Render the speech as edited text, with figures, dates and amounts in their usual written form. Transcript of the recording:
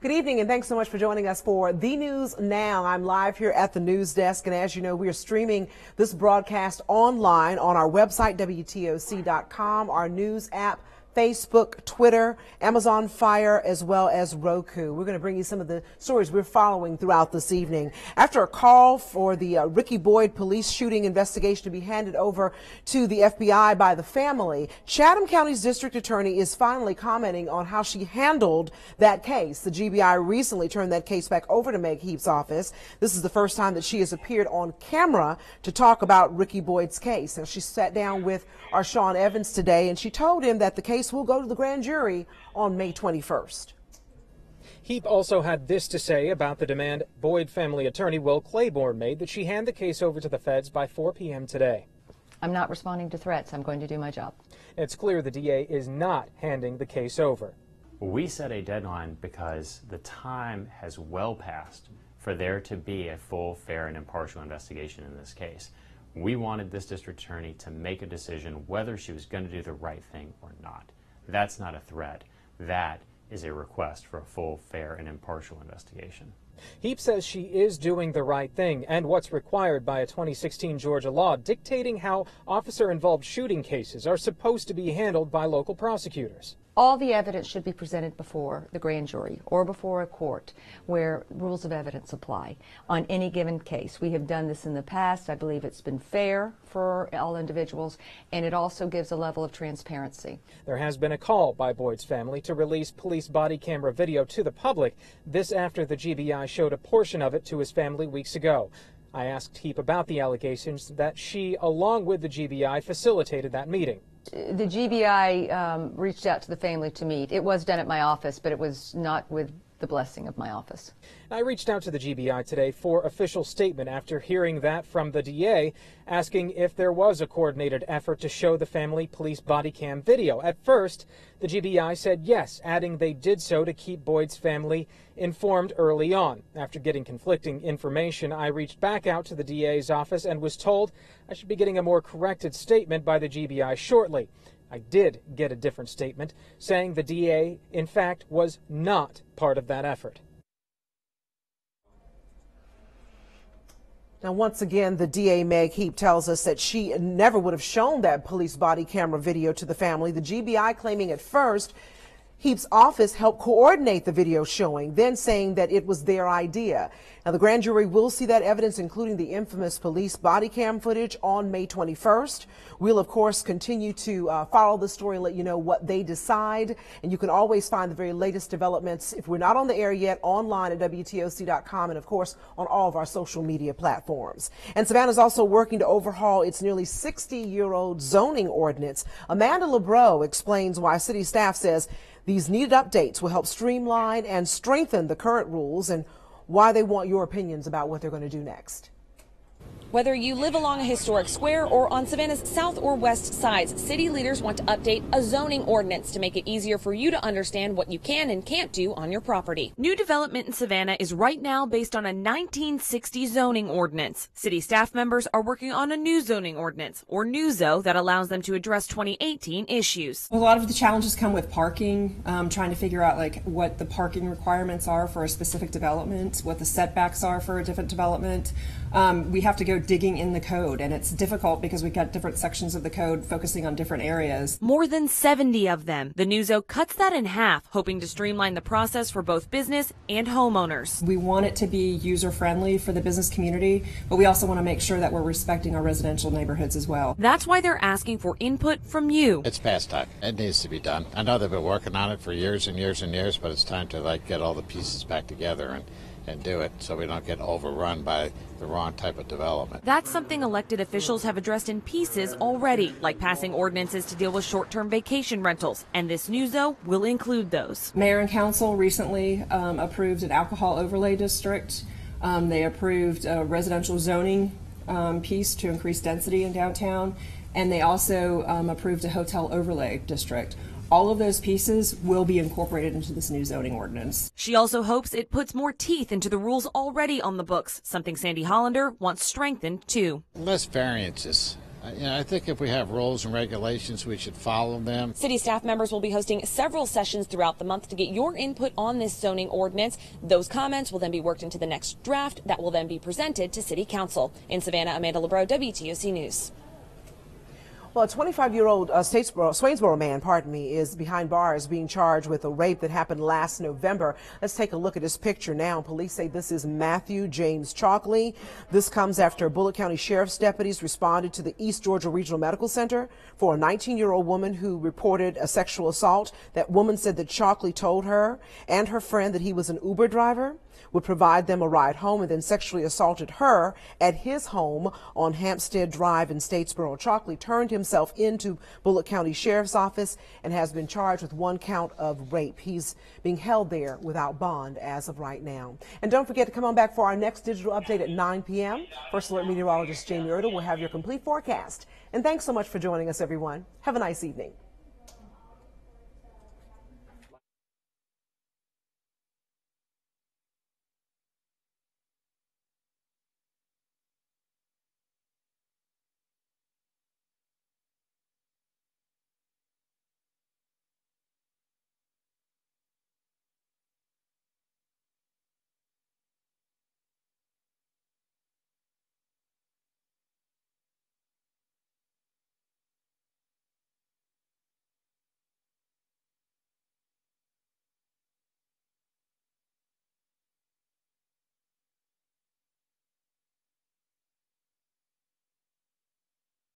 Good evening, and thanks so much for joining us for The News Now. I'm live here at the news desk, and as you know, we are streaming this broadcast online on our website, WTOC.com, our news app, Facebook, Twitter, Amazon Fire, as well as Roku. We're going to bring you some of the stories we're following throughout this evening. After a call for the Ricky Boyd police shooting investigation to be handed over to the FBI by the family, Chatham County's district attorney is finally commenting on how she handled that case. The GBI recently turned that case back over to Meg Heap's office. This is the first time that she has appeared on camera to talk about Ricky Boyd's case. Now, she sat down with our Sean Evans today, and she told him that the case will go to the grand jury on May 21st. Heap also had this to say about the demand Boyd family attorney Will Claiborne made that she hand the case over to the feds by 4 p.m. today. I'm not responding to threats. I'm going to do my job. It's clear the DA is not handing the case over. We set a deadline because the time has well passed for there to be a full, fair, and impartial investigation in this case. We wanted this district attorney to make a decision whether she was going to do the right thing or not. That's not a threat. That is a request for a full, fair, and impartial investigation. Heap says she is doing the right thing and what's required by a 2016 Georgia law dictating how officer-involved shooting cases are supposed to be handled by local prosecutors. All the evidence should be presented before the grand jury or before a court where rules of evidence apply on any given case. We have done this in the past. I believe it's been fair for all individuals, and it also gives a level of transparency. There has been a call by Boyd's family to release police body camera video to the public. This after the GBI showed a portion of it to his family weeks ago. I asked Heap about the allegations that she, along with the GBI, facilitated that meeting. The GBI reached out to the family to meet. It was done at my office, but it was not with the blessing of my office. I reached out to the GBI today for official statement after hearing that from the DA, asking if there was a coordinated effort to show the family police body cam video. At first, the GBI said yes, adding they did so to keep Boyd's family informed early on. After getting conflicting information, I reached back out to the DA's office and was told I should be getting a more corrected statement by the GBI shortly. I did get a different statement saying the DA, in fact, was not part of that effort. Now, once again, the DA, Meg Heap, tells us that she never would have shown that police body camera video to the family. The GBI claiming at first Heap's office helped coordinate the video showing, then saying that it was their idea. Now, the grand jury will see that evidence, including the infamous police body cam footage, on May 21st. We'll, of course, continue to follow the story, let you know what they decide. And you can always find the very latest developments, if we're not on the air yet, online at WTOC.com and, of course, on all of our social media platforms. And Savannah is also working to overhaul its nearly 60-year-old zoning ordinance. Amanda LeBreau explains why city staff says these needed updates will help streamline and strengthen the current rules and why they want your opinions about what they're going to do next. Whether you live along a historic square or on Savannah's south or west sides, city leaders want to update a zoning ordinance to make it easier for you to understand what you can and can't do on your property. New development in Savannah is right now based on a 1960 zoning ordinance. City staff members are working on a new zoning ordinance, or NUZO, that allows them to address 2018 issues. A lot of the challenges come with parking, trying to figure out like what the parking requirements are for a specific development, what the setbacks are for a different development. We have to go digging in the code, and it's difficult because we've got different sections of the code focusing on different areas. More than 70 of them. The NUZO cuts that in half, hoping to streamline the process for both business and homeowners. We want it to be user-friendly for the business community, but we also want to make sure that we're respecting our residential neighborhoods as well. That's why they're asking for input from you. It's past time. It needs to be done. I know they've been working on it for years and years and years, but it's time to get all the pieces back together and do it so we don't get overrun by the wrong type of development. That's something elected officials have addressed in pieces already, like passing ordinances to deal with short-term vacation rentals, and this NUZO will include those. Mayor and council recently approved an alcohol overlay district. They approved a residential zoning piece to increase density in downtown, and they also approved a hotel overlay district. All of those pieces will be incorporated into this new zoning ordinance. She also hopes it puts more teeth into the rules already on the books, something Sandy Hollander wants strengthened too. Less variances. I think if we have rules and regulations, we should follow them. City staff members will be hosting several sessions throughout the month to get your input on this zoning ordinance. Those comments will then be worked into the next draft that will then be presented to City Council. In Savannah, Amanda LeBreau, WTOC News. Well, a 25-year-old Swainsboro man, is behind bars being charged with a rape that happened last November. Let's take a look at his picture now. Police say this is Matthew James Chalkley. This comes after Bullitt County Sheriff's deputies responded to the East Georgia Regional Medical Center for a 19-year-old woman who reported a sexual assault. That woman said that Chalkley told her and her friend that he was an Uber driver, would provide them a ride home, and then sexually assaulted her at his home on Hampstead Drive in Statesboro. Chalkley turned himself into Bullitt County Sheriff's Office and has been charged with 1 count of rape. He's being held there without bond as of right now. And don't forget to come on back for our next digital update at 9 p.m. First Alert meteorologist Jamie Erdahl will have your complete forecast. And thanks so much for joining us, everyone. Have a nice evening.